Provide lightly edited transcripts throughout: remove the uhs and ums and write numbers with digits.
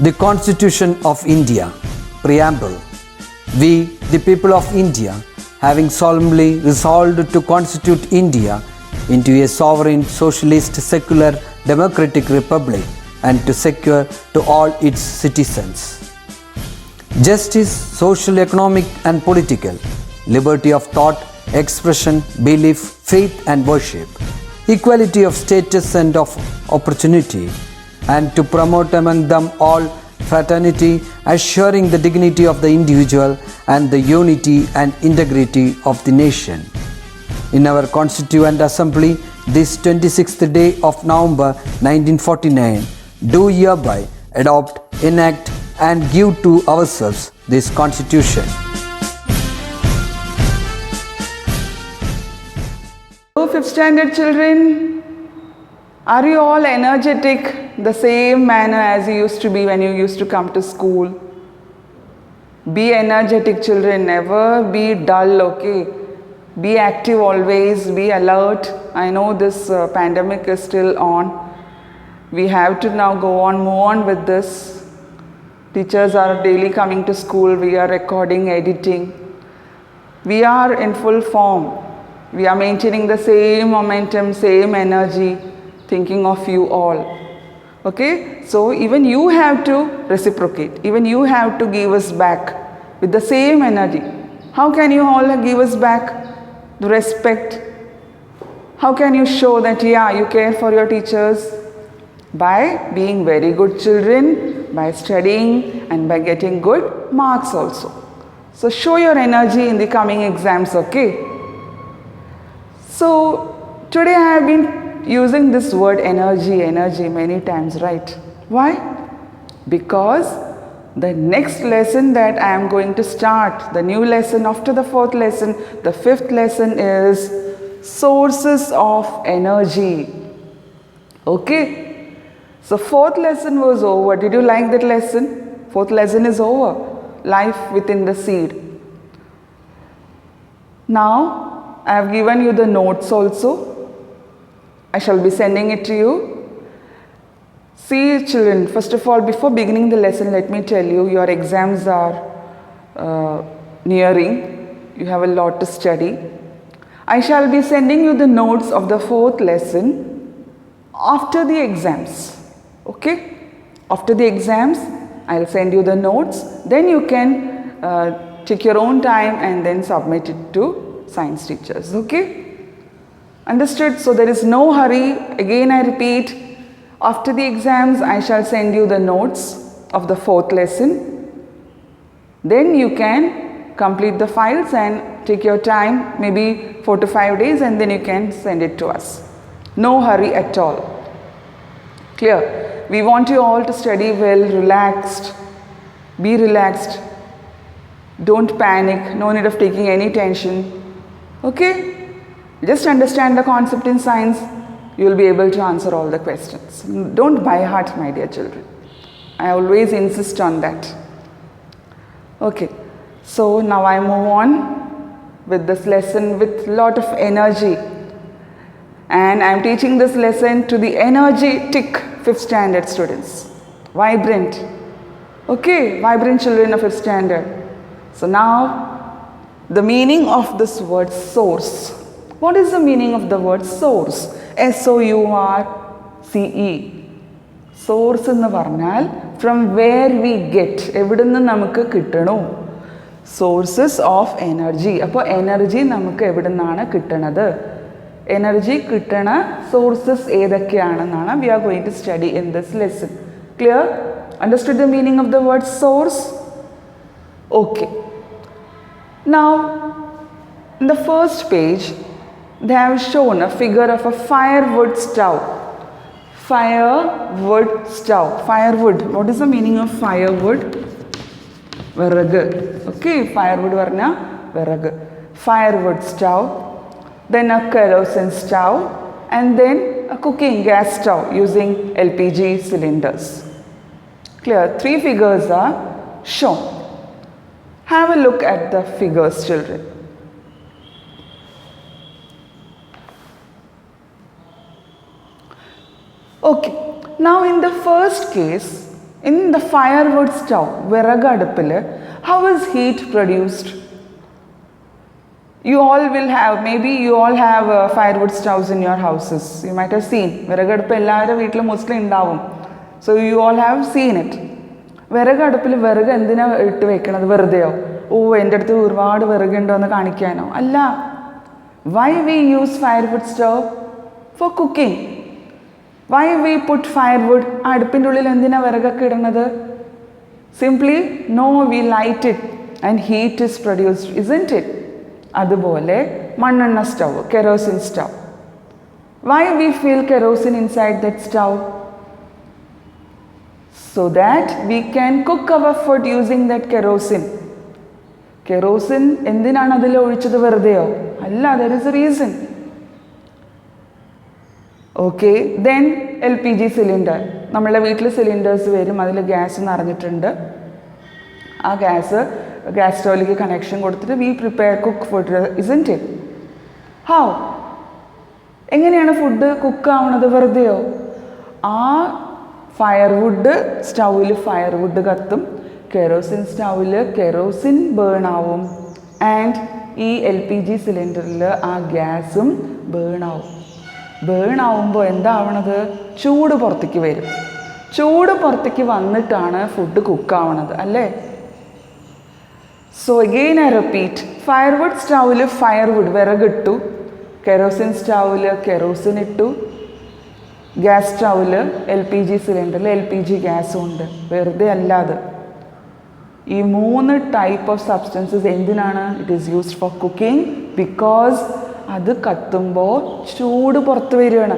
The Constitution of India, Preamble. We, the people of India, having solemnly resolved to constitute India into a sovereign, socialist, secular, democratic republic and to secure to all its citizens justice, social, economic and political, liberty of thought, expression, belief, faith and worship, equality of status and of opportunity, and to promote among them all fraternity, assuring the dignity of the individual and the unity and integrity of the nation. In our Constituent Assembly, this 26th day of November 1949, do hereby adopt, enact and give to ourselves this Constitution. So, 5th standard children, are you all energetic the same manner as you used to be when you used to come to school? Be energetic children, never be dull, okay? Be active always, be alert. I know this pandemic is still on. We have to now move on with this. Teachers are daily coming to school, we are recording, editing. We are in full form. We are maintaining the same momentum, same energy, thinking of you all. Okay, so even you have to reciprocate, even you have to give us back with the same energy. How can you all give us back the respect? How can you show that, yeah, you care for your teachers? By being very good children, by studying and by getting good marks also. So show your energy in the coming exams, okay? So today I have been using this word energy many times, right? Why? Because the next lesson that I am going to start, the new lesson after the 4th lesson, the 5th lesson is sources of energy. Okay? So 4th lesson was over. Did you like that lesson? 4th lesson is over. Life within the seed. Now I have given you the notes also. I shall be sending it to you. See children, first of all, before beginning the lesson, let me tell you, your exams are nearing. You have a lot to study. I shall be sending you the notes of the 4th lesson after the exams. Okay? After the exams, I'll send you the notes. Then you can take your own time and then submit it to science teachers. Okay? Understood? So there is no hurry. Again I repeat, after the exams I shall send you the notes of the 4th lesson. Then you can complete the files and take your time, maybe 4 to 5 days, and then you can send it to us. No hurry at all. Clear? We want you all to study well, relaxed. Be relaxed. Don't panic. No need of taking any tension. Okay? Just understand the concept in science, you will be able to answer all the questions. Don't by heart, my dear children. I always insist on that. Okay, so now I move on with this lesson with lot of energy. And I am teaching this lesson to the energetic 5th standard students. Vibrant. Okay, vibrant children of 5th standard. So now, the meaning of this word source. What is the meaning of the word source? S-O-U-R-C-E. Source എന്ന് പറഞ്ഞാൽ from where we get. എവിടുന്ന് നമുക്ക് കിട്ടണോ? Sources of energy. അപ്പോൾ energy നമുക്ക് എവിടുന്നാണ് കിട്ടണത്? Energy കിട്ടണ sources ഏതൊക്കെയാണെന്നാണ് we are going to study in this lesson. Clear? Understood the meaning of the word source? Okay. Now, in the first page, they have shown a figure of a firewood stove. Firewood stove. Firewood. What is the meaning of firewood? Viragu. Okay, firewood varna viragu. Firewood stove. Then a kerosene stove. And then a cooking gas stove using LPG cylinders. Clear? 3 figures are shown. Have a look at the figures, children. Okay, now in the first case, In the firewood stove, വിറകടുപ്പിൽ, how is heat produced? You all will have, maybe you all have firewood stoves in your houses. You might have seen. വിറകടുപ്പ് എല്ലാവരുടെ വീട്ടിലും mostly ഉണ്ടാവും. So you all have seen it. വിറകടുപ്പിൽ വിറക് എന്തിനാ ഇട്ട് വെക്കണത്? വെറുതെയോ? ഓ, എൻ്റെ അടുത്ത് ഒരുപാട് വിറകുണ്ടോ എന്ന് കാണിക്കാനോ? അല്ല. Why we use firewood stove? For cooking. Why we put firewood? ആ അടുപ്പിൻ്റെ ഉള്ളിൽ എന്തിനാ വിറകൊക്കെ ഇടുന്നത്? Simply, no, we light it and heat is produced, isn't it? അതുപോലെ മണ്ണെണ്ണ stove, kerosene stove. Why we fill kerosene inside that stove? So that we can cook our food using that kerosene. Kerosene എന്തിനാണ് അതിൽ ഒഴിച്ചത്? വെറുതെയോ? അല്ല, there is a reason. Okay, then LPG cylinder. നമ്മളുടെ വീട്ടിൽ cylinders വരും, അതിൽ ഗ്യാസ് നിറഞ്ഞിട്ടുണ്ട്. ആ ഗ്യാസ് സ്റ്റൗവിലേക്ക് കണക്ഷൻ കൊടുത്തിട്ട് we prepare cook food, isn't it? How? എങ്ങനെയാണ് ഫുഡ് കുക്ക് ആവണത്? വെറുതെയോ? ആ ഫയർവുഡ് സ്റ്റൗവിൽ ഫയർവുഡ് കത്തും, കെറോസിൻ സ്റ്റൗവിൽ കെറോസിൻ ബേൺ ആവും, ആൻഡ് ഈ LPG സിലിണ്ടറിൽ ആ ഗ്യാസും ബേൺ ആവും. ബേൺ ആവുമ്പോൾ എന്താവണത്? ചൂട് പുറത്തേക്ക് വരും. ചൂട് പുറത്തേക്ക് വന്നിട്ടാണ് ഫുഡ് കുക്കാവണത്, അല്ലേ? So again I repeat, firewood സ്റ്റൗവിൽ ഫയർവുഡ് വിറകിട്ടു, കെറോസിൻ സ്റ്റൗവിൽ കെറോസിൻ ഇട്ടു, ഗ്യാസ് സ്റ്റൗവിൽ LPG സിലിണ്ടറിൽ LPG ഗ്യാസും ഉണ്ട്. വെറുതെ അല്ലാതെ. ഈ 3 ടൈപ്പ് ഓഫ് സബ്സ്റ്റൻസസ് എന്തിനാണ്? It is used for cooking. Because അത് കത്തുമ്പോൾ ചൂട് പുറത്ത് വരികയാണ്.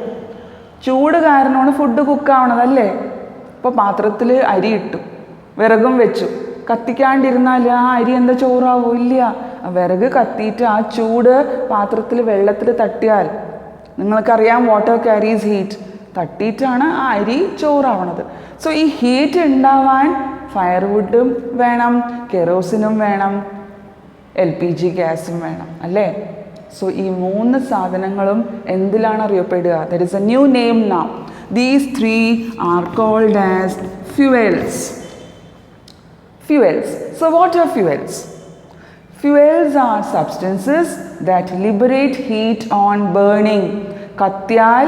ചൂട് കാരണമാണ് ഫുഡ് കുക്കാവണത്, അല്ലേ? ഇപ്പോൾ പാത്രത്തിൽ അരി ഇട്ടു, വിറകും വെച്ചു. കത്തിക്കാണ്ടിരുന്നാൽ ആ അരി എന്താ ചോറാവോ? ഇല്ല. വിറക് കത്തിയിട്ട് ആ ചൂട് പാത്രത്തിൽ വെള്ളത്തിൽ തട്ടിയാൽ, നിങ്ങൾക്കറിയാം വാട്ടർ ക്യാരീസ് ഹീറ്റ്, തട്ടിയിട്ടാണ് ആ അരി ചോറാവണത്. സോ ഈ ഹീറ്റ് ഉണ്ടാവാൻ ഫയർവുഡും വേണം, കെറോസിനും വേണം, LPG ഗ്യാസും വേണം, അല്ലേ? സോ ഈ 3 സാധനങ്ങളും എന്തിലാണ് അറിയപ്പെടുക? There is a new name now. These 3 are called as fuels. Fuels. So what are fuels? Fuels are substances that liberate heat on burning. കത്തിയാൽ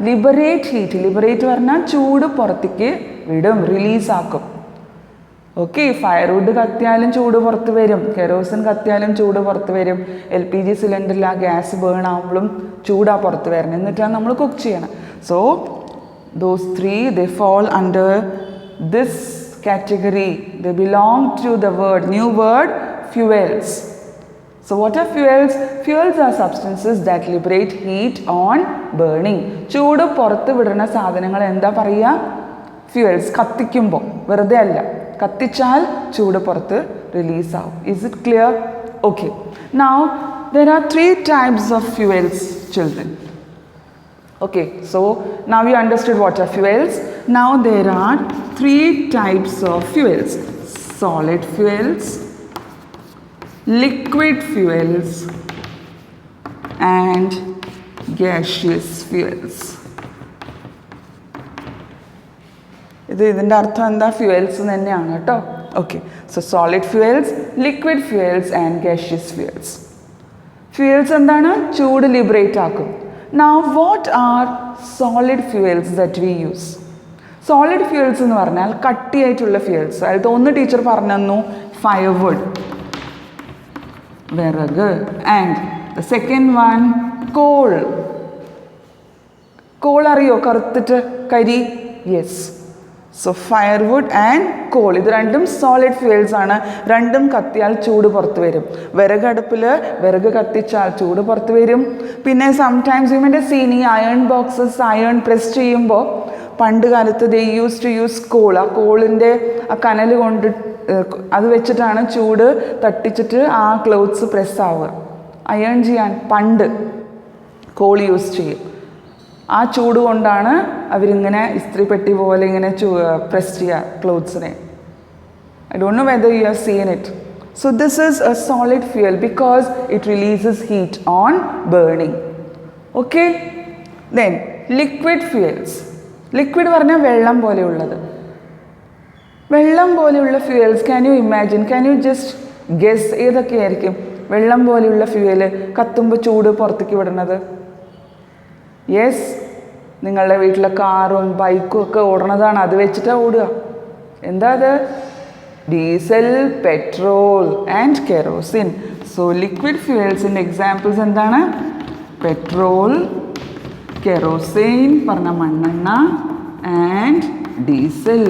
liberate heat. Liberate പറഞ്ഞാൽ ചൂട് പുറത്തേക്ക് വിടും, റിലീസ് ആക്കും. ഓക്കെ, ഫയർവുഡ് കത്തിയാലും ചൂട് പുറത്ത് വരും, കെറോസിൻ കത്തിയാലും ചൂട് പുറത്ത് വരും, LPG സിലിണ്ടറിൽ ആ ഗ്യാസ് ബേൺ ആകുമ്പോഴും ചൂടാ പുറത്ത് വരണം, എന്നിട്ടാണ് നമ്മൾ കുക്ക് ചെയ്യണം. So those 3 they fall under this category. They belong to the new word fuels. So what are fuels? Fuels are substances that liberate heat on burning. ചൂട് പുറത്ത് വിടുന്ന സാധനങ്ങൾ എന്താ പറയുക? ഫ്യൂവൽസ്. കത്തിക്കുമ്പോൾ, വെറുതെ അല്ല, കത്തിച്ചാൽ ചൂട് പുറത്ത് റിലീസ് ആവും. Is it clear? Okay. Now there are 3 types of fuels, children. Okay, so now you understood what are fuels. Now there are 3 types of fuels: solid fuels, liquid fuels, and gaseous fuels. ഇതിൻ്റെ അർത്ഥം എന്താ? Fuels തന്നെയാണ് കേട്ടോ. Okay, so solid fuels, liquid fuels and gaseous fuels. Fuels എന്താണ്? ചൂട് liberate ആക്കും. Now what are solid fuels that we use? Solid fuels എന്ന് പറഞ്ഞാൽ കട്ടിയായിട്ടുള്ള ഫ്യൂവൽസ്. അതിൽ ഒന്ന് ടീച്ചർ പറഞ്ഞു തന്നു, ഫയർവുഡ്, വിറക്, and the second one call. Call അറിയോ? കറുത്തിട്ട് കരി. Yes. So firewood and call, ഇത് രണ്ടും സോളിഡ് ഫ്യൂവൽസ് ആണ്. രണ്ടും കത്തിയാൽ ചൂട് പുറത്ത് വരും. വിറകടുപ്പിൽ വിറക് കത്തിച്ചാൽ ചൂട് പുറത്ത് വരും. പിന്നെ സംടൈംസ് യു മൈറ്റ് സീൻ ഈ അയൺ ബോക്സസ് അയൺ പ്രസ് ചെയ്യുമ്പോൾ പണ്ട് കാലത്ത് they use to use coal. ആ കോളിൻ്റെ ആ കനൽ കൊണ്ട് അത് വെച്ചിട്ടാണ് ചൂട് തട്ടിച്ചിട്ട് ആ ക്ലോത്ത്സ് പ്രസ് ആവുക. അയൺ ചെയ്യാൻ പണ്ട് കോൾ യൂസ് ചെയ്യും. ആ ചൂട് കൊണ്ടാണ് അവരിങ്ങനെ ഇസ്ത്രിപ്പെട്ടി പോലെ ഇങ്ങനെ പ്രസ് ചെയ്യുക ക്ലോത്ത്സിനെ. I don't know whether you have seen it. So this is a solid fuel because it releases heat on burning. Okay, then liquid fuels. Liquid പറഞ്ഞാൽ വെള്ളം പോലെയുള്ളത്. വെള്ളം പോലെയുള്ള fuels, can you imagine, can you just guess ഏതൊക്കെയായിരിക്കും വെള്ളം പോലെയുള്ള fuel കത്തുമ്പോൾ ചൂട് പുറത്തേക്ക് വിടുന്നത്? യെസ്, നിങ്ങളുടെ വീട്ടിലെ കാറും ബൈക്കും ഒക്കെ ഓടണതാണ്, അത് വെച്ചിട്ടാണ് ഓടുക. എന്താ അത്? Diesel, petrol and kerosene. So liquid ഫ്യൂവൽസിൻ്റെ എക്സാമ്പിൾസ് എന്താണ്? പെട്രോൾ, കെറോസിൻ പറഞ്ഞ മണ്ണെണ്ണ and diesel.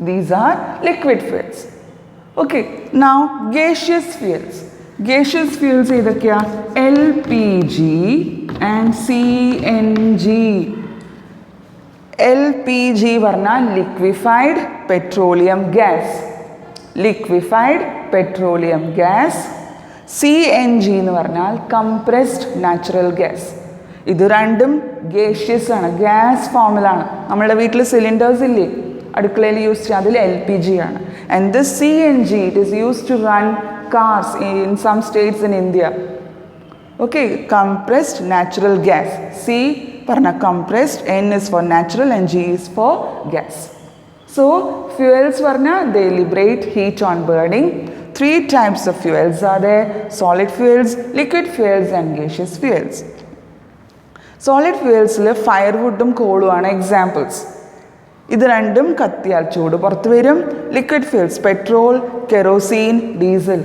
These are liquid fuels. Okay, now gaseous fuels. Gaseous fuels ഏതൊക്കെയാ? LPG and CNG. LPG പറഞ്ഞാൽ liquefied petroleum gas. Liquefied petroleum gas. CNG എന്ന് പറഞ്ഞാൽ compressed natural gas. ഇത് രണ്ടും ഗേഷ്യസ് ആണ്, ഗ്യാസ് ഫോമിലാണ്. നമ്മളുടെ വീട്ടിൽ സിലിണ്ടേഴ്സ് ഇല്ലേ, അടുക്കളയിൽ യൂസ് ചെയ്യുക, അതിൽ LPG ആണ്. And this CNG it is use to run cars in some states in India. Okay, compressed natural gas. C പറഞ്ഞ compressed, N is for natural and G is for gas. So fuels പറഞ്ഞാൽ they liberate heat on burning. 3 types of fuels are there: solid fuels, liquid fuels and gaseous fuels. Solid fuelsൽ ഫയർവുഡും കോളുമാണ് examples. ഇത് രണ്ടും കത്തിയാൽ ചൂട് പുറത്ത് വരും. Liquid fuels petrol, kerosene, diesel.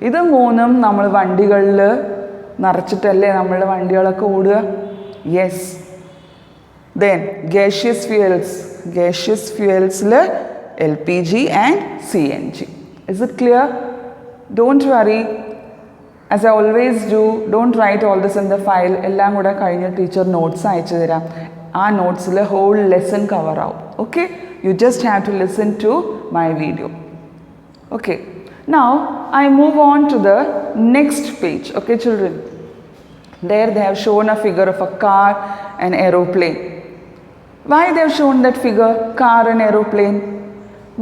ഇത് മൂന്നും നമ്മൾ വണ്ടികളിൽ നിറച്ചിട്ടല്ലേ നമ്മളുടെ വണ്ടികളൊക്കെ ഓടുക? Yes. Then gaseous fuels. Gaseous ഫ്യൂൽസിൽ LPG and CNG. Is it clear? Don't worry. As I always do, don't write all this in the file. എല്ലാം കൂടെ കഴിഞ്ഞ ടീച്ചർ നോട്ട്സ് അയച്ചു തരാം. ആ നോട്ട്സിൽ ഹോൾ ലെസൺ കവർ ആവും. Okay, you just have to listen to my video. Okay, now I move on to the next page. Okay children, there they have shown a figure of a car and aeroplane. Why they have shown that figure, car and aeroplane?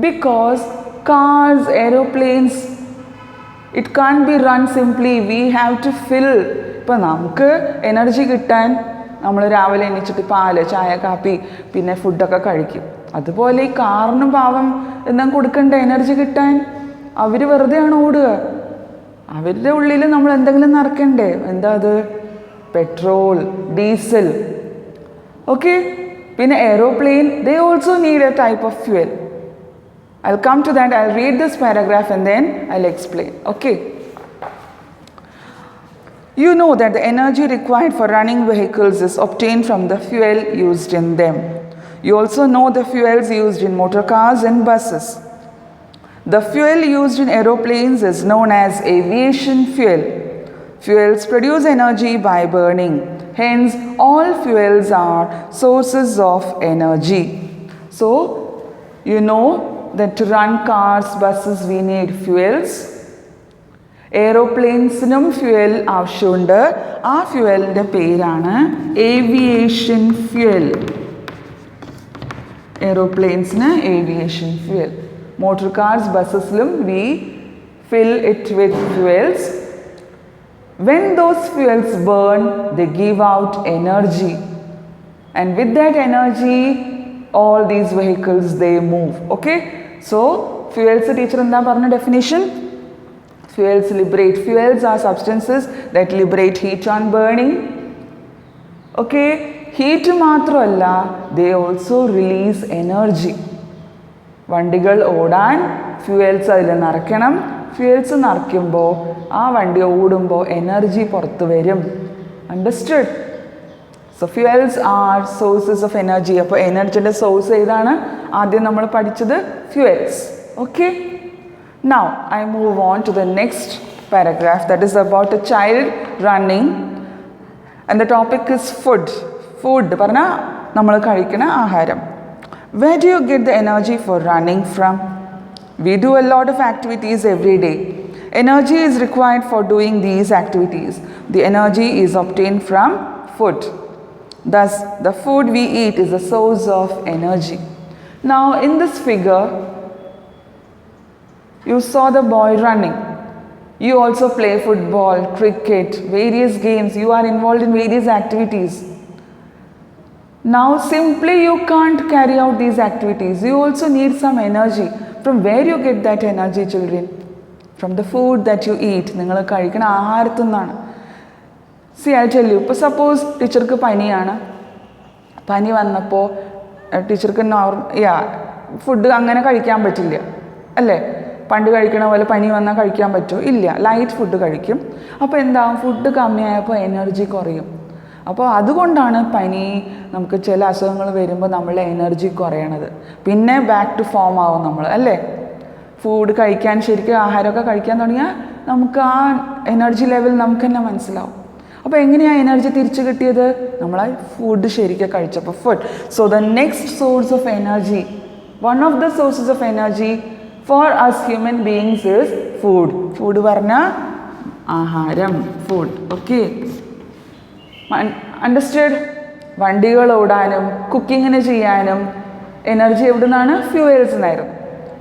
Because cars, aeroplanes, it can't be run simply. We have to fill. ഇപ്പോൾ നമുക്ക് energy കിട്ടാൻ നമ്മൾ രാവിലെ എണീച്ചിട്ട് പാല്, ചായ, കാപ്പി, പിന്നെ ഫുഡൊക്കെ കഴിക്കും. അതുപോലെ ഈ കാറിന് പാവം എന്നാൽ കൊടുക്കണ്ട എനർജി കിട്ടാൻ. അവർ വെറുതെയാണ് ഓടുക. അവരുടെ ഉള്ളിൽ നമ്മൾ എന്തെങ്കിലും നിറയ്ക്കണ്ടേ? എന്താ അത്? Petrol, diesel. ഓക്കെ, പിന്നെ aeroplane, they also need A type of fuel. I'll come to that. I'll read this paragraph and then I'll explain. Okay. You know that the energy required for running vehicles is obtained from the fuel used in them. You also know the fuels used in motor cars and buses. The fuel used in aeroplanes is known as aviation fuel. Fuels produce energy by burning. Hence, all fuels are sources of energy. So, you know that to run cars, buses, we need fuels. എയ്റോപ്ലെയിൻസിനും fuel ആവശ്യമുണ്ട്. ആ ഫ്യൂവലിൻ്റെ പേരാണ് aviation fuel. എയ്റോപ്ലെയിൻസിന് aviation fuel. Motor cars, ബസ്സസിലും we fill it with fuels. When those fuels burn, they give out energy. And with that energy, all these vehicles, they move. Okay? So, fuels, teacher എന്താ പറഞ്ഞ definition? Fuels liberate. Fuels are substances that liberate heat on burning. Okay? Heat മാത്രമല്ല, they also release energy. വണ്ടികൾ ഓടാൻ fuels അതിൽ നിറയ്ക്കണം. Fuels നിറയ്ക്കുമ്പോൾ ആ വണ്ടി ഓടുമ്പോൾ energy പുറത്ത് വരും. Understood? So fuels are sources of energy. അപ്പോൾ എനർജിയുടെ സോഴ്സ് ഏതാണ്? ആദ്യം നമ്മൾ പഠിച്ചത് fuels. Okay, now I move on to the next paragraph that is about a child running and the topic is food. Food പറഞ്ഞാൽ നമ്മൾ കഴിക്കുന്ന ആഹാരം. Where do you get the energy for running from? We do a lot of activities every day. Energy is required for doing these activities. The energy is obtained from food. Thus, the food we eat is a source of energy. Now, in this figure, you saw the boy running. You also play football, cricket, various games. You are involved in various activities. Now simply you can't carry out these activities. You also need some energy. From where you get that energy, children? From the food that you eat. നിങ്ങൾ കഴിക്കുന്ന ആഹാരത്തിൽ നിന്നാണ്. See, I'll tell you. ഇപ്പോൾ suppose ടീച്ചർക്ക് പനിയാണ്. പനി വന്നപ്പോൾ ടീച്ചർക്ക് ഫുഡ് അങ്ങനെ കഴിക്കാൻ പറ്റില്ല അല്ലേ? പണ്ട് കഴിക്കണ പോലെ പനി വന്നാൽ കഴിക്കാൻ പറ്റുമോ? ഇല്ല. ലൈറ്റ് ഫുഡ് കഴിക്കും. അപ്പോൾ എന്താകും? ഫുഡ് കമ്മിയായപ്പോൾ എനർജി കുറയും. അപ്പോൾ അതുകൊണ്ടാണ് പനി, നമുക്ക് ചില അസുഖങ്ങൾ വരുമ്പോൾ നമ്മളെ എനർജി കുറയണത്. പിന്നെ ബാക്ക് ടു ഫോം ആവും നമ്മൾ അല്ലേ? ഫുഡ് കഴിക്കാൻ, ശരിക്കും ആഹാരമൊക്കെ കഴിക്കാൻ തുടങ്ങിയാൽ നമുക്ക് ആ എനർജി ലെവൽ നമുക്ക് തന്നെ മനസ്സിലാവും. അപ്പോൾ എങ്ങനെയാണ് എനർജി തിരിച്ചു കിട്ടിയത്? നമ്മൾ ഫുഡ് ശരിക്കും കഴിച്ചപ്പോൾ food. So the next source of energy, one of the sources of energy for us human beings is food. Food പറഞ്ഞാൽ ആഹാരം, ഫുഡ്. Okay, understand? വണ്ടികൾ ഓടാനും കുക്കിങ്ങിന് ചെയ്യാനും എനർജി എവിടെ നിന്നാണ്? ഫ്യൂവൽസ് നിന്നായിരുന്നു.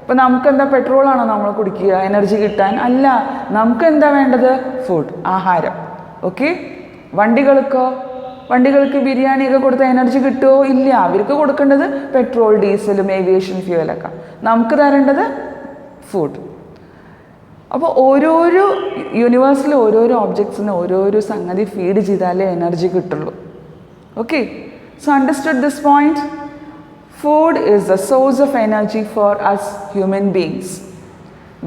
ഇപ്പോൾ നമുക്കെന്താ, പെട്രോളാണോ നമ്മൾ കുടിക്കുക എനർജി കിട്ടാൻ? അല്ല, നമുക്ക് എന്താ വേണ്ടത്? ഫുഡ്, ആഹാരം. ഓക്കെ. വണ്ടികൾക്ക് ബിരിയാണിയൊക്കെ കൊടുത്താൽ എനർജി കിട്ടുമോ? ഇല്ല. അവർക്ക് കൊടുക്കേണ്ടത് പെട്രോൾ, ഡീസലും ഏവിയേഷൻ ഫ്യൂവലൊക്കെ. നമുക്ക് തരേണ്ടത് ഫുഡ്. അപ്പോൾ ഓരോരോ യൂണിവേഴ്സിൽ ഓരോരോ ഓബ്ജക്ട്സിന് ഓരോരോ സംഗതി ഫീഡ് ചെയ്താലേ എനർജി കിട്ടുള്ളൂ. Okay, so understood this point? Food is the source of energy for us human beings.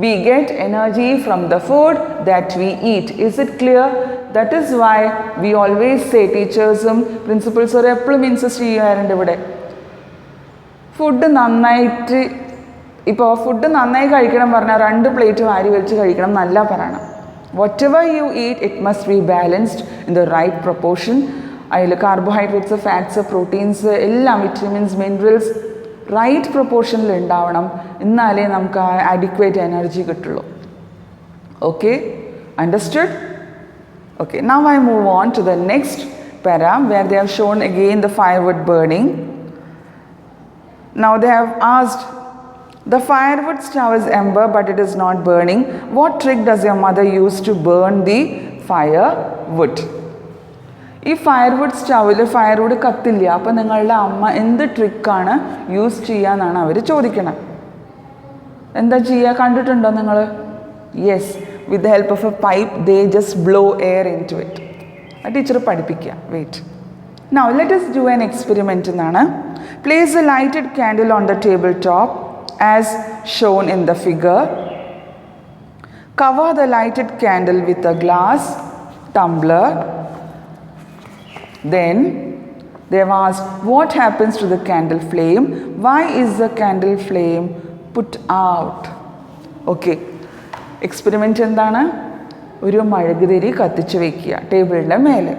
We get energy from the food that we eat. Is it clear? That is why we always say, teachers-ഉം principals-ഉം എപ്പോഴും insist ചെയ്യാറുണ്ട് ഇവിടെ, food നന്നായിട്ട്, ഇപ്പോൾ food നന്നായി കഴിക്കണം പറഞ്ഞാൽ 2 plate വാരി വെച്ച് കഴിക്കണം എന്നല്ല പറയണം. Whatever you eat, it must be balanced in the right proportion. അതിൽ കാർബോഹൈഡ്രേറ്റ്സ്, ഫാറ്റ്സ്, പ്രോട്ടീൻസ് എല്ലാം, വിറ്റമിൻസ്, മിനറൽസ് റൈറ്റ് പ്രൊപ്പോർഷനിൽ ഉണ്ടാവണം. എന്നാലേ നമുക്ക് ആ അഡിക്വേറ്റ് എനർജി കിട്ടുള്ളൂ. Okay, understood? Okay, now I move on to the next para where they have shown again the firewood burning. Now they have asked, the firewood stove is ember but it is not burning. What trick does your mother use to burn the firewood? ഈ firewood സ്റ്റൗവിൽ firewood കത്തില്ല. അപ്പോൾ നിങ്ങളുടെ അമ്മ എന്ത് ട്രിക്കാണ് use ചെയ്യാന്നാണ് അവർ ചോദിക്കണം. എന്താ ചെയ്യുക? കണ്ടിട്ടുണ്ടോ നിങ്ങൾ? Yes, with the help of a pipe they just blow air into it. ആ ടീച്ചർ പഠിപ്പിക്കുക. Wait. Now let us do an experiment എന്നാണ്. Place a lighted candle on the table top as shown in the figure. Cover the lighted candle with a glass tumbler. Then they have asked, what happens to the candle flame? Why is the candle flame put out? Okay, experiment എന്താണ്? ഒരു മെഴുകുതിരി കത്തിച്ച് വയ്ക്കുക ടേബിളിൻ്റെ മേലെ.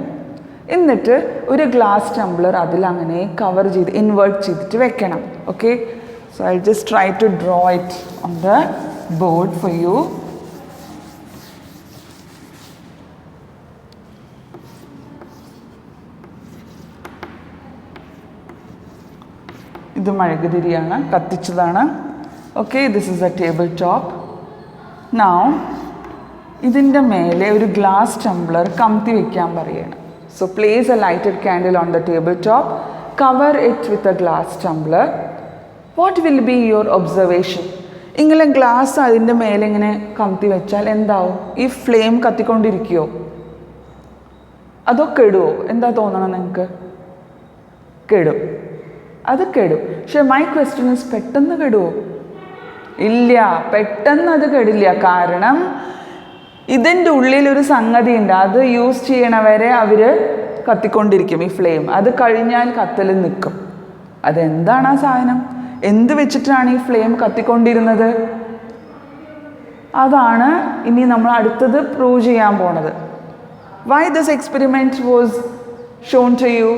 എന്നിട്ട് ഒരു glass tumbler അതിലങ്ങനെ കവർ ചെയ്ത് ഇൻവേർട്ട് ചെയ്തിട്ട് വെക്കണം. Okay, so I just try to draw it on the board for you. ഇത് മെഴുകുതിരിയാണ്, കത്തിച്ചതാണ്. Okay, this is a table top. Now ഇതിൻ്റെ മേലെ ഒരു ഗ്ലാസ് ടംബ്ലർ കമത്തി വയ്ക്കാൻ പറയുകയാണ്. So place a lighted candle on the table top, cover it with a glass tumbler. What will be your observation? ഇങ്ങനെ ഗ്ലാസ് അതിൻ്റെ മേലെ ഇങ്ങനെ കമത്തി വെച്ചാൽ എന്താവും? ഈ ഫ്ലെയിം കത്തിക്കൊണ്ടിരിക്കുമോ? അതോ കെടുവോ? എന്താ തോന്നണം നിങ്ങൾക്ക്? കെടും. അത് കെടും. പക്ഷെ മൈ ക്വസ്റ്റ്യൻ ഇസ്, പെട്ടെന്ന് കെടുവോ? ഇല്ല, പെട്ടെന്ന് അത് കെടില്ല. കാരണം ഇതിൻ്റെ ഉള്ളിലൊരു സംഗതി ഉണ്ട്. അത് യൂസ് ചെയ്യണവരെ അവർ കത്തിക്കൊണ്ടിരിക്കും ഈ ഫ്ലെയിം. അത് കഴിഞ്ഞാൽ കത്തൽ നിൽക്കും. അതെന്താണ് ആ സാധനം? എന്ത് വെച്ചിട്ടാണ് ഈ ഫ്ലെയിം കത്തിക്കൊണ്ടിരുന്നത്? അതാണ് ഇനി നമ്മൾ അടുത്തത് പ്രൂവ് ചെയ്യാൻ പോണത്. Why this experiment was shown to you?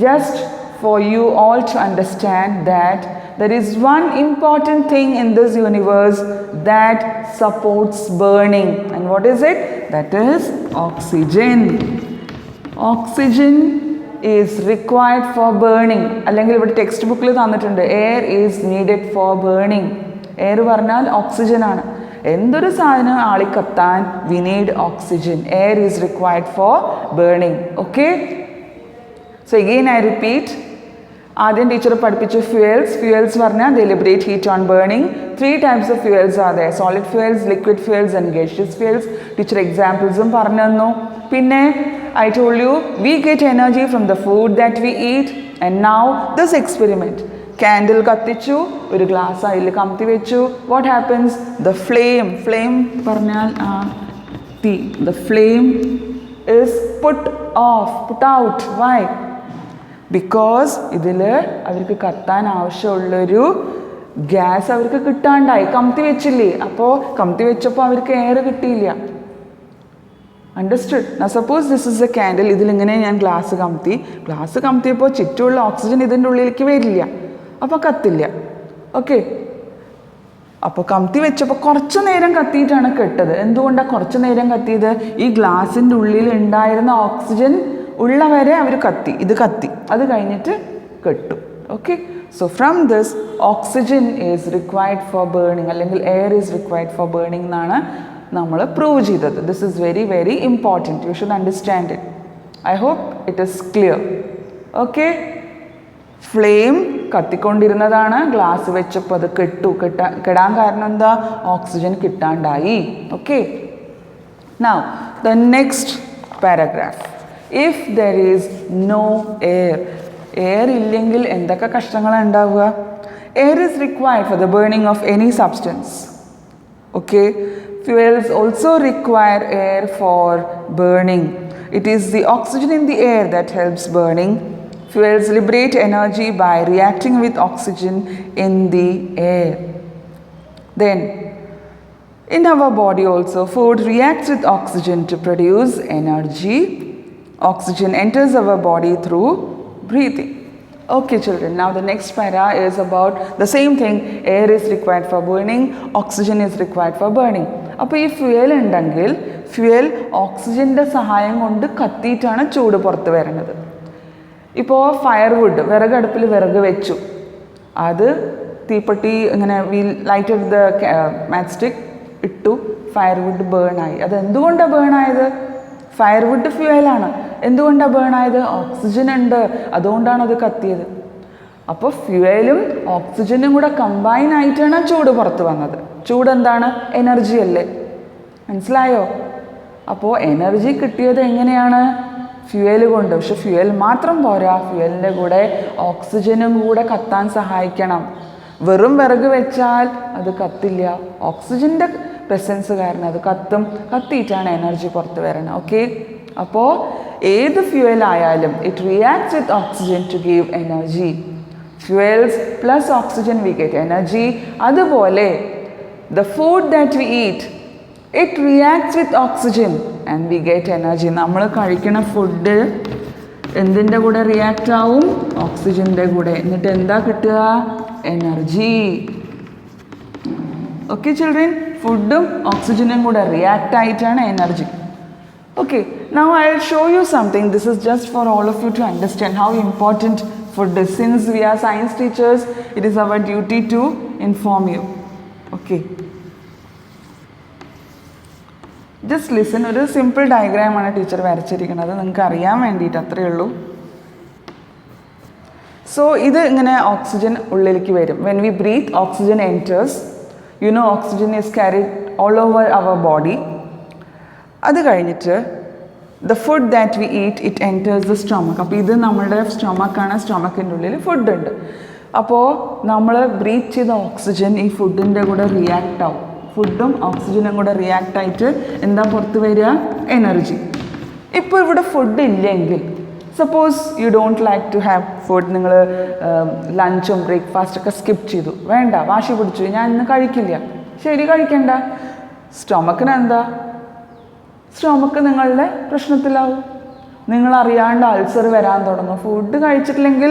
Just for you all to understand that there is one important thing in this universe that supports burning. And what is it? That is oxygen. Oxygen is required for burning. അല്ലെങ്കിൽ ഇവിടെ text ബുക്കിൽ തന്നിട്ടുണ്ട്, air is needed for burning. Air പറഞ്ഞാൽ oxygen ആണ്. എന്തൊരു സാധനം ആളിക്കത്താൻ we need oxygen. Air is required for burning. Okay, So again I repeat, ആദ്യം ടീച്ചർ പഠിപ്പിച്ച ഫ്യൂവൽസ് പറഞ്ഞാൽ they liberate heat on burning. 3 types of fuels are there: solid fuels, liquid fuels and gaseous fuels. Teacher എക്സാമ്പിൾസും പറഞ്ഞു തന്നു. പിന്നെ I told you we get energy from the food that we eat. And now this experiment, candle കത്തിച്ചു, ഒരു glass അതിൽ കമത്തി വെച്ചു. What happens? The flame പറഞ്ഞാൽ തീ, the flame is put out. Why? Because ഇതിൽ അവർക്ക് കത്താൻ ആവശ്യമുള്ളൊരു ഗ്യാസ് അവർക്ക് കിട്ടാണ്ടായി, കമത്തി വെച്ചില്ലേ. അപ്പോൾ കമത്തി വെച്ചപ്പോൾ അവർക്ക് എയർ കിട്ടിയില്ല. Understood? now suppose this is a candle. ഇതിലിങ്ങനെ ഞാൻ ഗ്ലാസ് കമത്തിയപ്പോൾ ചുറ്റുമുള്ള ഓക്സിജൻ ഇതിൻ്റെ ഉള്ളിലേക്ക് വരില്ല, അപ്പോൾ കത്തില്ല. ഓക്കെ, അപ്പോൾ കമത്തി വെച്ചപ്പോൾ കുറച്ച് നേരം കത്തിയിട്ടാണ് കെട്ടത്. എന്തുകൊണ്ടാണ് കുറച്ച് നേരം കത്തിയത്? ഈ ഗ്ലാസിൻ്റെ ഉള്ളിൽ ഉണ്ടായിരുന്ന ഓക്സിജൻ ഉള്ളവരെ അവർ കത്തി, ഇത് കത്തി, അത് കഴിഞ്ഞിട്ട് കെട്ടു. Okay, so from this oxygen is required for burning, അല്ലെങ്കിൽ air is required for burning എന്നാണ് നമ്മൾ പ്രൂവ് ചെയ്തത്. This is very very important. You should understand it. I hope it is clear. Okay, flame കത്തിക്കൊണ്ടിരുന്നതാണ്, glass വെച്ചപ്പോൾ അത് കെടാൻ കാരണം എന്താ? ഓക്സിജൻ കിട്ടാണ്ടായി. Okay, now the next paragraph. If there is no air ഇല്ലെങ്കിൽ എന്തൊക്കെ കഷ്ടങ്ങളാണ് ഉണ്ടാവുക? Air is required for the burning of any substance. Okay, fuels also require air for burning. It is the oxygen in the air that helps burning. Fuels liberate energy by reacting with oxygen in the air. Then in our body also, food reacts with oxygen to produce energy. Oxygen enters our body through breathing. Okay children, now the next para is about the same thing. Air is required for burning, oxygen is required for burning. അപ്പോൾ ഈ fuel ഉണ്ടെങ്കിൽ fuel ഓക്സിജൻ്റെ സഹായം കൊണ്ട് കത്തിയിട്ടാണ് ചൂട് പുറത്ത് വരുന്നത്. ഇപ്പോൾ ഫയർവുഡ്, വിറകടുപ്പിൽ വിറക് വെച്ചു, അത് തീപ്പെട്ടി ഇങ്ങനെ ലൈറ്റഡ് ദ മാച്ച് സ്റ്റിക്ക് ഇട്ടു, ഫയർവുഡ് ബേണായി. അത് എന്തുകൊണ്ടാണ് ബേണായത്? ഫയർവുഡ് ഫ്യൂവലാണ്. എന്തുകൊണ്ടാണ് ബേണായത്? ഓക്സിജൻ ഉണ്ട്, അതുകൊണ്ടാണ് അത് കത്തിയത്. അപ്പോൾ ഫ്യൂവലും ഓക്സിജനും കൂടെ കമ്പൈൻ ആയിട്ടാണ് ചൂട് പുറത്ത് വന്നത്. ചൂട് എന്താണ്? എനർജി അല്ലേ? മനസ്സിലായോ? അപ്പോൾ എനർജി കിട്ടിയത് എങ്ങനെയാണ്? ഫ്യൂവൽ കൊണ്ട്. പക്ഷെ ഫ്യൂവൽ മാത്രം പോരാ, ഫ്യൂവലിൻ്റെ കൂടെ ഓക്സിജനും കൂടെ കത്താൻ സഹായിക്കണം. വെറും വിറക് വെച്ചാൽ അത് കത്തില്ല, ഓക്സിജൻ്റെ പ്രസൻസ് കാരണം അത് കത്തിയിട്ടാണ് എനർജി പുറത്ത് വരണം. ഓക്കെ, അപ്പോൾ ഏത് ഫ്യൂവൽ ആയാലും it reacts with oxygen to give energy. Fuels plus oxygen we get energy. അതുപോലെ the food that we eat, it reacts with oxygen and we get energy. നമ്മൾ കഴിക്കുന്ന ഫുഡ് എന്തിൻ്റെ കൂടെ റിയാക്റ്റ് ആവും? ഓക്സിജൻ്റെ കൂടെ. എന്നിട്ട് എന്താ കിട്ടുക? എനർജി. ഓക്കെ ചിൽഡ്രൻ, ഫുഡും ഓക്സിജനും കൂടെ റിയാക്റ്റ് ആയിട്ടാണ് energy. Okay, now I will show you something. This is just for all of you to understand how important food is. Since we are science teachers, it is our duty to inform you. Okay, just listen. ഒരു simple ഡയഗ്രാമാണ് teacher വരച്ചിരിക്കുന്നത്, നിങ്ങൾക്ക് അറിയാൻ വേണ്ടിയിട്ട് അത്രയേ ഉള്ളൂ. So ഇത് ഇങ്ങനെ oxygen ഉള്ളിലേക്ക് വരും. When we breathe, oxygen enters. You know oxygen is carried all over our body. അത് കഴിഞ്ഞിട്ട് the food that we eat, it enters the stomach. അപ്പോൾ ഇത് നമ്മുടെ സ്റ്റൊമക്കാണ്, സ്റ്റൊമക്കിൻ്റെ ഉള്ളിൽ ഫുഡ് ഉണ്ട്. അപ്പോൾ നമ്മൾ ബ്രീത്ത് ചെയ്ത ഓക്സിജൻ ഈ ഫുഡിൻ്റെ കൂടെ റിയാക്റ്റ് ആവും. ഫുഡും ഓക്സിജനും കൂടെ റിയാക്റ്റ് ആയിട്ട് എന്താ പുറത്ത് വരിക? എനർജി. ഇപ്പോൾ ഇവിടെ ഫുഡ് ഇല്ലെങ്കിൽ, suppose you don't like to have food, നിങ്ങൾ ലഞ്ചും ബ്രേക്ക്ഫാസ്റ്റൊക്കെ സ്കിപ്പ് ചെയ്തു, വേണ്ട, വാശി പിടിച്ചു, ഞാൻ ഇന്ന് കഴിക്കില്ല. ശരി, കഴിക്കണ്ട. സ്റ്റൊമക്കിന് എന്താ? സ്റ്റൊമക്ക് നിങ്ങളുടെ പ്രശ്നത്തിലാവും. നിങ്ങളറിയാണ്ട് അൾസർ വരാൻ തുടങ്ങും. ഫുഡ് കഴിച്ചിട്ടില്ലെങ്കിൽ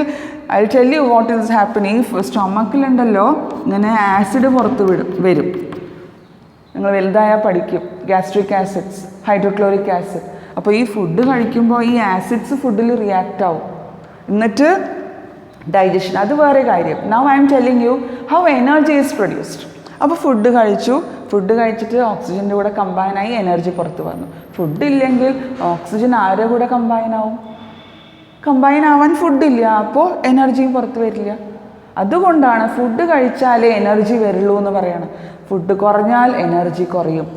I tell you what is happening. സ്റ്റൊമക്കിലുണ്ടല്ലോ ഇങ്ങനെ ആസിഡ് പുറത്ത് വരും. നിങ്ങൾ വലുതായാൽ പഠിക്കും, ഗ്യാസ്ട്രിക് ആസിഡ്സ്, ഹൈഡ്രോക്ലോറിക് ആസിഡ്. അപ്പോൾ ഈ ഫുഡ് കഴിക്കുമ്പോൾ ഈ ആസിഡ്സ് ഫുഡിൽ റിയാക്റ്റ് ആവും, എന്നിട്ട് ഡൈജഷൻ, അത് വേറെ കാര്യം. Now I M telling you how energy is produced. അപ്പോൾ ഫുഡ് കഴിച്ചിട്ട് ഓക്സിജൻ്റെ കൂടെ കമ്പൈനായി എനർജി പുറത്ത് വന്നു. ഫുഡ് ഇല്ലെങ്കിൽ ഓക്സിജൻ ആരുടെ കൂടെ കമ്പൈൻ ആവും? കമ്പൈൻ ആവാൻ ഫുഡില്ല, അപ്പോൾ എനർജിയും പുറത്ത് വരില്ല. അതുകൊണ്ടാണ് ഫുഡ് കഴിച്ചാലേ എനർജി വരുള്ളൂ എന്ന് പറയണം. ഫുഡ് കുറഞ്ഞാൽ എനർജി കുറയും.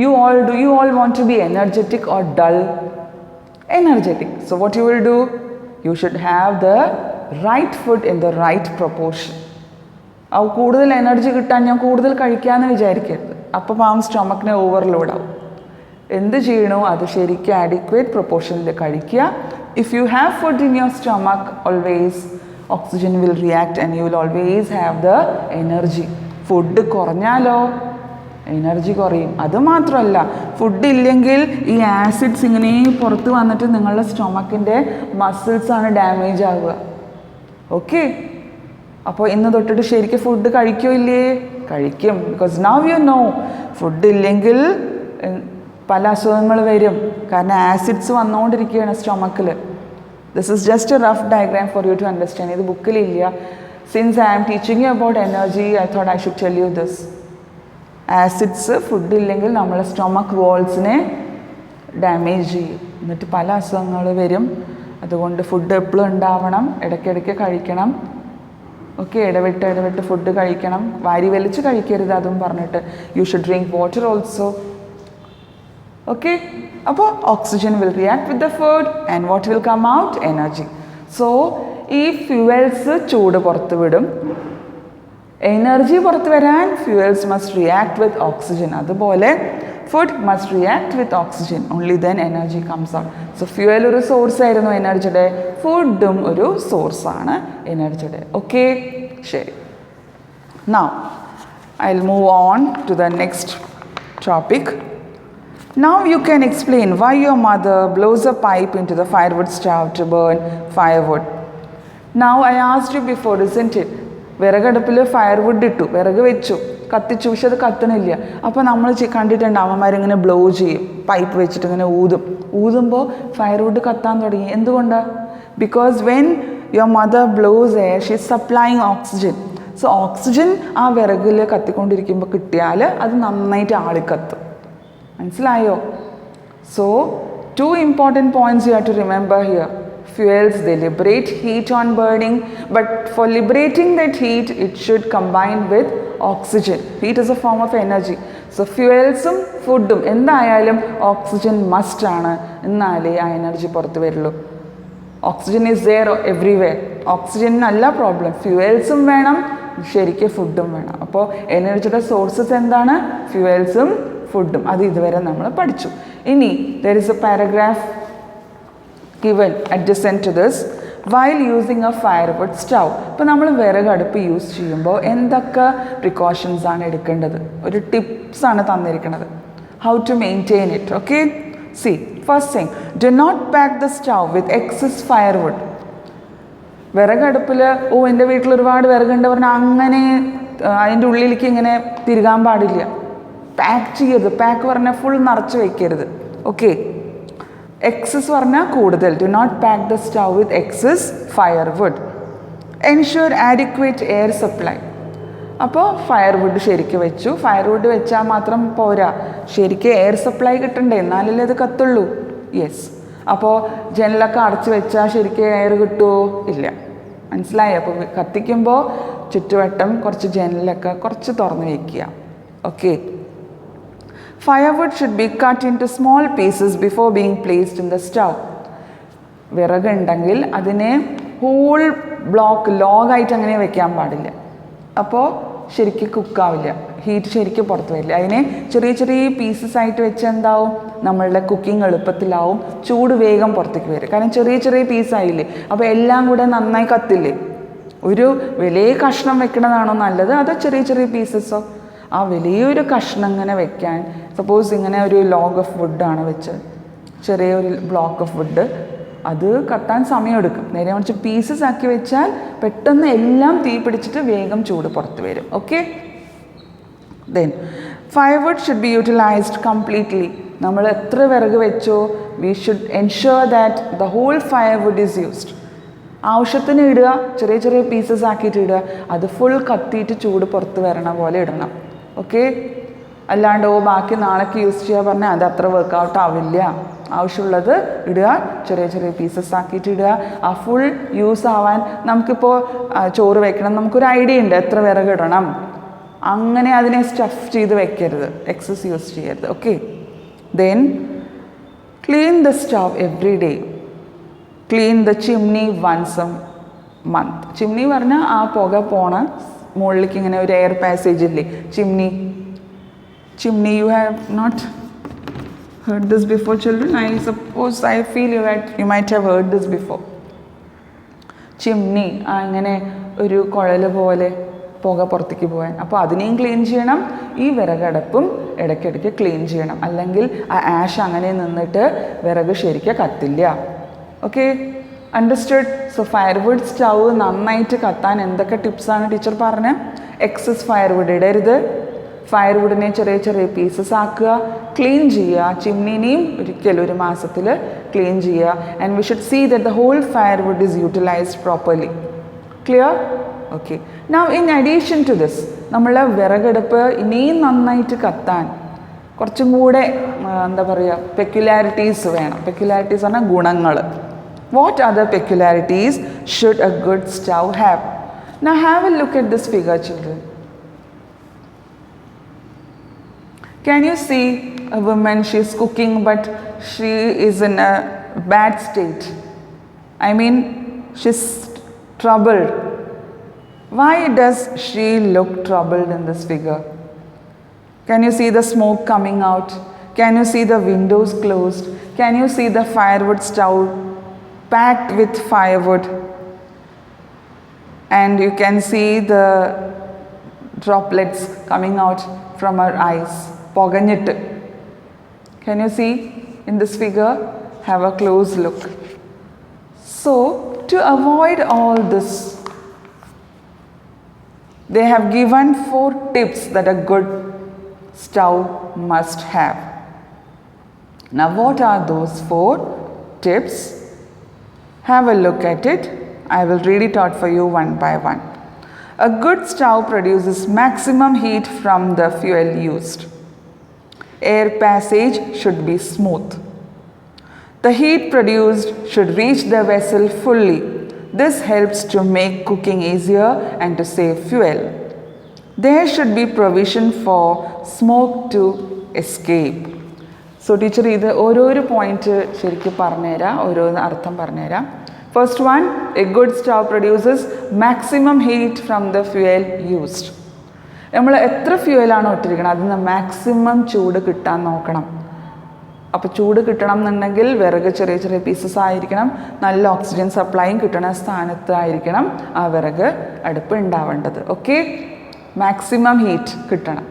You all want to be energetic or dull? Energetic. So what you will do? You should have the right food in the right proportion. കൂടുതൽ എനർജി കിട്ടാൻ ഞാൻ കൂടുതൽ കഴിക്കാമെന്ന് വിചാരിക്കരുത്. അപ്പോൾ പാവം സ്റ്റൊമക്കിനെ ഓവർലോഡ് ആവും. എന്ത് ചെയ്യണോ അത് ശരിക്കും ആഡിക്വേറ്റ് പ്രൊപ്പോർഷനിൽ കഴിക്കുക. If you have food in your stomach always oxygen will react and you will always have the energy. Food കുറഞ്ഞാലോ എനർജി കുറയും. അതുമാത്രമല്ല, ഫുഡ് ഇല്ലെങ്കിൽ ഈ ആസിഡ്സ് ഇങ്ങനെ പുറത്ത് വന്നിട്ട് നിങ്ങളുടെ സ്റ്റൊമക്കിൻ്റെ മസിൽസാണ് ഡാമേജ് ആവുക. ഓക്കെ, അപ്പോൾ ഇന്ന് തൊട്ടിട്ട് ശരിക്കും ഫുഡ് കഴിക്കോ ഇല്ലേ? കഴിക്കും. Because now you know food ഇല്ലെങ്കിൽ പല അസുഖങ്ങൾ വരും. കാരണം ആസിഡ്സ് വന്നുകൊണ്ടിരിക്കുകയാണ് സ്റ്റൊമക്കിൽ. This is just a rough diagram for you to understand. ഇത് ബുക്കിലില്ല. Since I am teaching you about energy, I thought I should tell you this. Acids food ഇല്ലെങ്കിൽ നമ്മളെ സ്റ്റൊമക്ക് വാൾസിനെ ഡാമേജ് ചെയ്യും. എന്നിട്ട് പല അസുഖങ്ങൾ വരും. അതുകൊണ്ട് ഫുഡ് എപ്പോഴും ഉണ്ടാവണം, ഇടയ്ക്കിടയ്ക്ക് കഴിക്കണം. ഓക്കെ, ഇടവിട്ട് ഫുഡ് കഴിക്കണം. വാരി വലിച്ച് കഴിക്കരുത് അതും പറഞ്ഞിട്ട്. You should drink water also. Okay, അപ്പോൾ oxygen will react with the food and what will come out? Energy. So ഈ ഫ്യൂവൽസ് ചൂട് പുറത്ത് വിടും. എനർജി പുറത്ത് വരാൻ fuels must react with oxygen. അതുപോലെ food must react with oxygen. Only then energy comes out. So fuel ഒരു source ആയിരുന്നു എനർജിയുടെ, ഫുഡും ഒരു സോഴ്സാണ് എനർജിയുടെ. ഓക്കെ, ശരി. Now I will move on to the next topic. Now you can explain why your mother blows a pipe into the firewood stove to burn firewood. Now I asked you before, isn't it? വിറകടുപ്പിൽ firewood ഇട്ടു, വിറക് വെച്ചു, കത്തിച്ചു, പക്ഷെ അത് കത്തണില്ല. അപ്പോൾ നമ്മൾ കണ്ടിട്ടുണ്ട് അമ്മമാരിങ്ങനെ ബ്ലോ ചെയ്യും, പൈപ്പ് വെച്ചിട്ട് ഇങ്ങനെ ഊതുമ്പോൾ ഫയർവുഡ് കത്താൻ തുടങ്ങി. എന്തുകൊണ്ടാണ്? Because when your mother blows air she is supplying oxygen. So oxygen ആ വിറകിൽ കത്തിക്കൊണ്ടിരിക്കുമ്പോൾ കിട്ടിയാൽ അത് നന്നായിട്ട് ആളിക്കത്തും. മനസ്സിലായോ? സോ 2 important points you have to remember here. Fuels, they liberate heat on burning, but for liberating that heat it should combine with oxygen. Heat is a form of energy. So fuelsum foodum എന്തായാലും oxygen must ആണ്, എന്നാലേ ആ energy പുറത്ത് വരുള്ളൂ. Oxygen is there everywhere. ഓക്സിജനല്ല problem, ഫ്യൂവൽസും വേണം, ശരിക്കും ഫുഡും വേണം. അപ്പോൾ എനർജിയുടെ സോഴ്സസ് എന്താണ്? ഫ്യൂവൽസും ഫുഡും. അത് ഇതുവരെ നമ്മൾ പഠിച്ചു. ഇനി there is a paragraph given adjacent to this. While using a firewood stove, ഇപ്പോൾ നമ്മൾ വിറകടുപ്പ് യൂസ് ചെയ്യുമ്പോൾ എന്തൊക്കെ പ്രിക്കോഷൻസ് ആണ് എടുക്കേണ്ടത്? ഒരു ടിപ്സ് ആണ് തന്നിരിക്കുന്നത്. How to maintain it. Okay, see first thing, do not pack the stove with excess firewood. വിറകടുപ്പിൽ എൻ്റെ വീട്ടിൽ ഒരുപാട് വിറകുണ്ട് പറഞ്ഞാൽ അങ്ങനെ അതിൻ്റെ ഉള്ളിലേക്ക് ഇങ്ങനെ തിരുകാൻ പാടില്ല. പാക്ക് ചെയ്യരുത്. പാക്ക് പറഞ്ഞാൽ ഫുൾ നിറച്ച് വയ്ക്കരുത്. ഓക്കെ, എക്സസ് പറഞ്ഞാൽ കൂടുതൽ. Do not pack the stove with excess firewood. Ensure adequate air supply. അപ്പോൾ ഫയർവുഡ് ശരിക്കും വെച്ചു. ഫയർവുഡ് വെച്ചാൽ മാത്രം പോരാ, ശരിക്കും എയർ സപ്ലൈ കിട്ടണ്ടേ, എന്നാലല്ലേ അത് കത്തുള്ളൂ. യെസ്. അപ്പോൾ ജനലൊക്കെ അടച്ചു വെച്ചാൽ ശരിക്കും എയർ കിട്ടുമോ? ഇല്ല. മനസ്സിലായി? അപ്പോൾ കത്തിക്കുമ്പോൾ ചുറ്റുവട്ടം കുറച്ച് ജനലൊക്കെ കുറച്ച് തുറന്ന് വയ്ക്കുക. Okay. Firewood should be cut into small pieces before being placed in the stove. വിറകുണ്ടെങ്കിൽ അതിനെ ഹോൾ ബ്ലോക്ക് ലോഗായിട്ട് അങ്ങനെ വെക്കാൻ പാടില്ല. അപ്പോൾ ശരിക്കും കുക്കാവില്ല, ഹീറ്റ് ശരിക്കും പുറത്ത് വരില്ല. അതിനെ ചെറിയ ചെറിയ പീസസ് ആയിട്ട് വെച്ച് എന്താവും? നമ്മളുടെ കുക്കിംഗ് എളുപ്പത്തിലാവും, ചൂട് വേഗം പുറത്തേക്ക് വരും. കാരണം ചെറിയ ചെറിയ പീസായില്ലേ, അപ്പോൾ എല്ലാം കൂടെ നന്നായി കത്തില്ലേ. ഒരു വലിയ കഷ്ണം വെക്കണതാണോ നല്ലത്, അതോ ചെറിയ ചെറിയ പീസസോ? ആ വലിയൊരു കഷ്ണം ഇങ്ങനെ വെക്കാൻ, സപ്പോസ് ഇങ്ങനെ ഒരു ലോഗ് ഓഫ് വുഡാണ് വെച്ചത്, ചെറിയൊരു ബ്ലോക്ക് ഓഫ് വുഡ്, അത് കത്താൻ സമയമെടുക്കും. നേരെ മറിച്ച് പീസസ് ആക്കി വെച്ചാൽ പെട്ടെന്ന് എല്ലാം തീ പിടിച്ചിട്ട് വേഗം ചൂട് പുറത്ത് വരും. Okay. Then firewood should be utilized completely. നമ്മൾ എത്ര വിറക് വെച്ചോ, we should ensure that the whole firewood is used. ആവശ്യത്തിന് ഇടുക, ചെറിയ ചെറിയ പീസസ് ആക്കിയിട്ട് ഇടുക. അത് ഫുൾ കത്തിയിട്ട് ചൂട് പുറത്ത് വരണ പോലെ ഇടണം. ഓക്കെ. അല്ലാണ്ട് ബാക്കി നാളേക്ക് യൂസ് ചെയ്യാൻ പറഞ്ഞാൽ അത് അത്ര വർക്കൗട്ട് ആവില്ല. ആവശ്യമുള്ളത് ഇടുക, ചെറിയ ചെറിയ പീസസ് ആക്കിയിട്ട് ഇടുക. ആ ഫുൾ യൂസ് ആവാൻ നമുക്കിപ്പോൾ ചോറ് വെക്കണം, നമുക്കൊരു ഐഡിയ ഉണ്ട് എത്ര വിറക് ഇടണം, അങ്ങനെ അതിനെ സ്റ്റഫ് ചെയ്ത് വെക്കരുത്, എക്സസ് യൂസ് ചെയ്യരുത്. Okay. Then clean the stove every day. Clean the chimney once a month. Chimney പറഞ്ഞാൽ ആ പുക പോണ മുകളിലേക്ക് ഇങ്ങനെ ഒരു എയർ പാസേജ് ഇല്ലേ, chimney. You have not heard this before, children? I feel you might have heard this before. Chimney, അങ്ങനെ ഒരു കുഴൽ പോലെ പുക പുറത്തേക്ക് പോകാൻ. അപ്പോൾ അതിനെയും ക്ലീൻ ചെയ്യണം, ഈ വിറകടപ്പും ഇടയ്ക്കിടയ്ക്ക് ക്ലീൻ ചെയ്യണം, അല്ലെങ്കിൽ ആ ആഷ് അങ്ങനെ നിന്നിട്ട് വിറക് ശരിക്കും കത്തില്ല. Okay, understood? So firewood stove നന്നായിട്ട് കത്താൻ എന്തൊക്കെ ടിപ്സാണ് ടീച്ചർ പറഞ്ഞത്? എക്സസ് ഫയർവുഡ് ഇടരുത്, ഫയർവുഡിനെ ചെറിയ ചെറിയ പീസസ് ആക്കുക, ക്ലീൻ ചെയ്യുക, ചിമ്മിനെയും ഒരിക്കലും ഒരു മാസത്തിൽ ക്ലീൻ ചെയ്യുക. And we should see that the whole firewood is utilized properly. Clear? Okay. Now in addition to this, നമ്മളെ വിറകടുപ്പ് ഇനിയും നന്നായിട്ട് കത്താൻ കുറച്ചും കൂടെ എന്താ പറയുക, പെക്യുലാരിറ്റീസ് വേണം. പെക്യുലാരിറ്റീസ് പറഞ്ഞാൽ ഗുണങ്ങൾ. What other peculiarities should A good stove have? Now have a look at this figure, children. Can you see a woman? She is cooking, but she is in a bad state. I mean, she's troubled. Why does she look troubled in this figure? Can you see the smoke coming out? Can you see the windows closed? Can you see the firewood stove packed with firewood? And you can see the droplets coming out from her eyes. Poganyittu. Can you see in this figure? Have a close look. So, to avoid all this, they have given 4 tips that a good stove must have. Now, what are those 4 tips? Have a look at it. I will read it out for you one by one. A good stove produces maximum heat from the fuel used. Air passage should be smooth. The heat produced should reach the vessel fully. This helps to make cooking easier and to save fuel. There should be provision for smoke to escape. So teacher, ഇത് ഓരോരോ point ശരിക്കും പറഞ്ഞുതരാം, ഓരോന്ന് അർത്ഥം പറഞ്ഞുതരാം. First one, a good stove produces maximum heat from the fuel used. നമ്മൾ എത്ര ഫ്യൂവലാണോ ഇട്ടിരിക്കണം അതിൽ നിന്ന് മാക്സിമം ചൂട് കിട്ടാൻ നോക്കണം. അപ്പോൾ ചൂട് കിട്ടണം എന്നുണ്ടെങ്കിൽ വിറക് ചെറിയ ചെറിയ പീസസ് ആയിരിക്കണം, നല്ല ഓക്സിജൻ സപ്ലൈയും കിട്ടുന്ന സ്ഥാനത്തായിരിക്കണം ആ വിറക് അടുപ്പ് ഉണ്ടാവേണ്ടത്. ഓക്കെ, മാക്സിമം ഹീറ്റ് കിട്ടണം.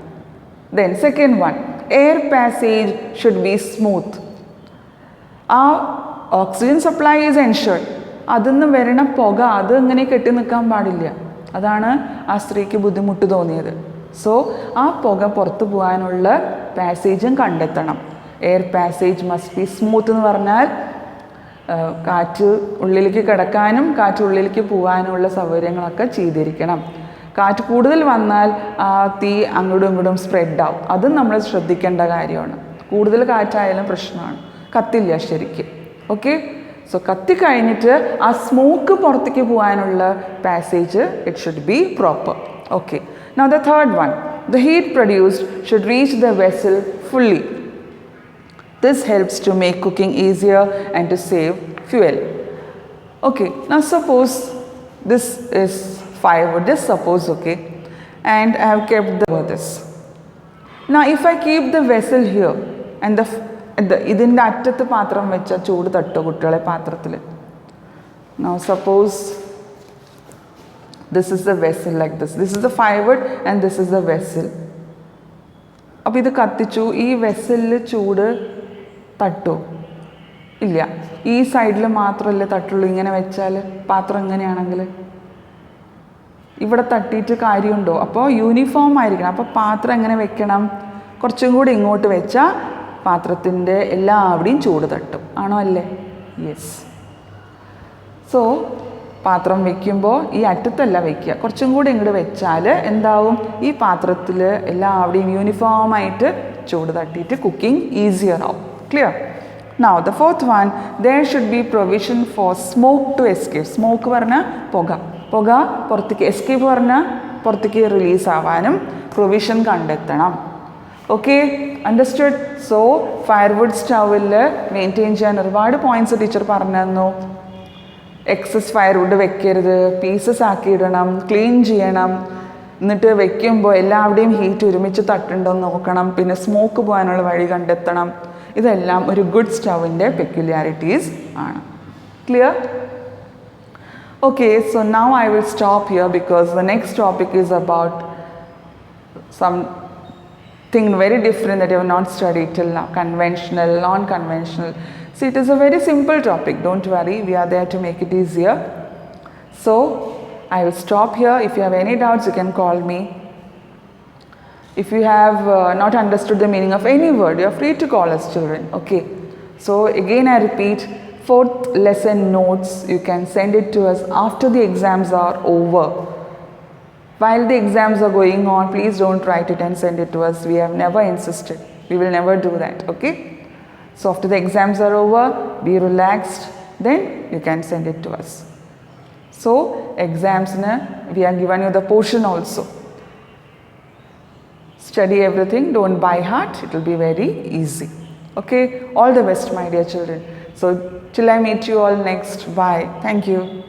Then second one, air passage should be smooth. ആ ഓക്സിജൻ സപ്ലൈ ഈസ് എൻഷുർഡ്. അതിൽ നിന്ന് വരണ പുക അത് ഇങ്ങനെ കെട്ടി നിൽക്കാൻ പാടില്ല. അതാണ് ആ സ്ത്രീക്ക് ബുദ്ധിമുട്ട് തോന്നിയത്. സോ ആ പുക പുറത്തു പോകാനുള്ള പാസേജും കണ്ടെത്തണം. Air passage must be smooth എന്ന് പറഞ്ഞാൽ കാറ്റ് ഉള്ളിലേക്ക് കിടക്കാനും കാറ്റ് ഉള്ളിലേക്ക് പോകാനുമുള്ള സൗകര്യങ്ങളൊക്കെ ചെയ്തിരിക്കണം. കാറ്റ് കൂടുതൽ വന്നാൽ ആ തീ അങ്ങോട്ടും ഇങ്ങോട്ടും സ്പ്രെഡാവും. അതും നമ്മൾ ശ്രദ്ധിക്കേണ്ട കാര്യമാണ്. കൂടുതൽ കാറ്റായാലും പ്രശ്നമാണ്, കത്തില്ല ശരിക്കും. ഓക്കെ, സോ കത്തിക്കഴിഞ്ഞിട്ട് ആ സ്മോക്ക് പുറത്തേക്ക് പോകാനുള്ള passage it should be proper. Okay, now the third one, the heat produced should reach the vessel fully. This helps to make cooking easier and to save fuel. Okay, now suppose this is firewood, just suppose, okay, and I have kept this. Now if I keep the vessel here and ഇതിൻ്റെ അറ്റത്ത് പാത്രം വെച്ചാൽ ചൂട് തട്ടോ കുട്ടികളെ പാത്രത്തിൽ. Now suppose this is the vessel like this. This is the firewood and this is the vessel. അപ്പോൾ ഇത് കത്തിച്ചു, ഈ വെസലിൽ ചൂട് തട്ടോ? ഇല്ല. ഈ സൈഡിൽ മാത്രമല്ലേ തട്ടുള്ളൂ. ഇങ്ങനെ വെച്ചാൽ പാത്രം ഇങ്ങനെയാണെങ്കിൽ ഇവിടെ തട്ടിയിട്ട് കാര്യമുണ്ടോ? അപ്പോൾ യൂണിഫോം ആയിരിക്കണം. അപ്പോൾ പാത്രം എങ്ങനെ വെക്കണം? കുറച്ചും കൂടി ഇങ്ങോട്ട് വെച്ചാൽ പാത്രത്തിൻ്റെ എല്ലാവിടെയും ചൂട് തട്ടും. ആണോ അല്ലേ? യെസ്. സോ പാത്രം വെക്കുമ്പോൾ ഈ അറ്റത്തല്ല വെക്കുക, കുറച്ചും കൂടി ഇങ്ങോട്ട് വെച്ചാൽ എന്താവും, ഈ പാത്രത്തിൽ എല്ലാവിടെയും യൂണിഫോമായിട്ട് ചൂട് തട്ടിയിട്ട് കുക്കിംഗ് ഈസിയർ ആവും. Clear? Now the fourth one, there should be provision for smoke to escape. Smoke പറഞ്ഞാൽ പുക, പുക പുറത്തേക്ക്, എസ്കേപ്പ് പറഞ്ഞാൽ പുറത്തേക്ക് റിലീസ് ആവാനും പ്രൊവിഷൻ കണ്ടെത്തണം. Okay, understood? സോ ഫയർവുഡ് സ്റ്റൗവിൽ മെയിൻറ്റെയിൻ ചെയ്യാൻ ഒരുപാട് പോയിന്റ്സ് ടീച്ചർ പറഞ്ഞു തന്നു. എക്സസ് ഫയർവുഡ് വെക്കരുത്, പീസസ് ആക്കിയിടണം, ക്ലീൻ ചെയ്യണം, എന്നിട്ട് വെക്കുമ്പോൾ എല്ലാവിടെയും ഹീറ്റ് ഒരുമിച്ച് തട്ടുണ്ടോ നോക്കണം, പിന്നെ സ്മോക്ക് പോകാനുള്ള വഴി കണ്ടെത്തണം. ഇതെല്ലാം ഒരു ഗുഡ് സ്റ്റൗവിൻ്റെ പെക്യുലാരിറ്റീസ് ആണ്. Clear? Okay, so now I will stop here because the next topic is about something very different that you have not studied till now, conventional, non-conventional. See, it is a very simple topic, don't worry, we are there to make it easier. So, I will stop here. If you have any doubts, you can call me. If you have not understood the meaning of any word, you are free to call us, children. Okay, so again I repeat, fourth lesson notes, you can send it to us after the exams are over. While the exams are going on, please don't write it and send it to us. We have never insisted. We will never do that, okay? So after the exams are over, be relaxed, then you can send it to us. So exams, we are given you the portion also. Study everything, don't by heart, it will be very easy. Okay, all the best my dear children. So till I meet you all next, bye. Thank you.